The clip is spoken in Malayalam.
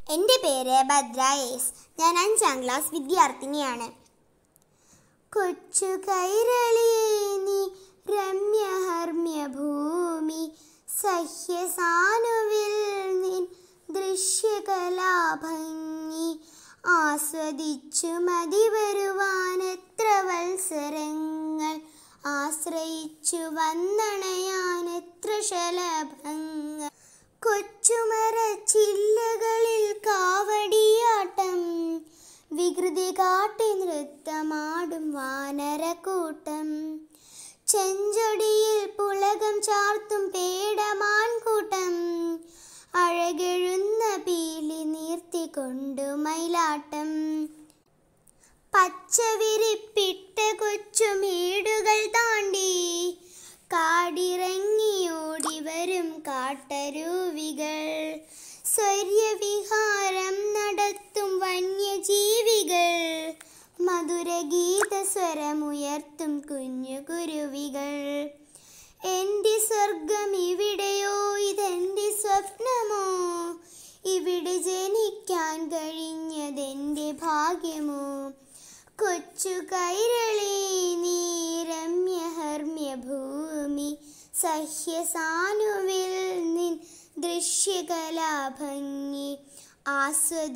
എൻ്റെ പേര് ഭദ്ര എസ്. ഞാൻ 5ാം ക്ലാസ് വിദ്യാർത്ഥിനിയാണ്. കൊച്ചു കൈരളിയേ നീ രമ്യഹർമ്മ്യഭൂമി സഹ്യസാനുവിൽ നിൻ ദൃശ്യകലാഭംഗി ആസ്വദിച്ചു മതി വരുവാനെത്ര വത്സരങ്ങൾ ആശ്രയിച്ചു വന്നണയാനെത്ര ശലഭങ്ങൾ കൊച്ചുമരച്ചില്ലകളിൽ കാവടിയാട്ടം വികൃതി കാട്ടി നൃത്തമാടും വാനരക്കൂട്ടം ചെഞ്ചൊടിയിൽ പുളകം ചാർത്തും പേടമാൻകൂട്ടം അഴകെഴുന്ന പീലി നീർത്തിക്കൊണ്ടു മയിലാട്ടം പച്ചവിരിപ്പിട്ട കൊച്ചുമേടുകൾ താണ്ടി കാടിറങ്ങിയോടി വരും കാട്ടരുവികൾ സ്വര്യവിഹാരം നടത്തും വന്യജീവികൾ മധുരഗീതസ്വരമുയർത്തും കുഞ്ഞു കുരുവികൾ എൻ്റെ സ്വർഗം ഇവിടെയോ ഇതെൻ്റെ സ്വപ്നമോ ഇവിടെ ജനിക്കാൻ കഴിഞ്ഞതെൻ്റെ ഭാഗ്യമോ കൊച്ചു കൈരളി നീ രമ്യഹർമ്മ്യഭൂമി സഹ്യസാനുവിൽ നിൻ ദൃശ്യകലാഭംഗി ആസ്വദി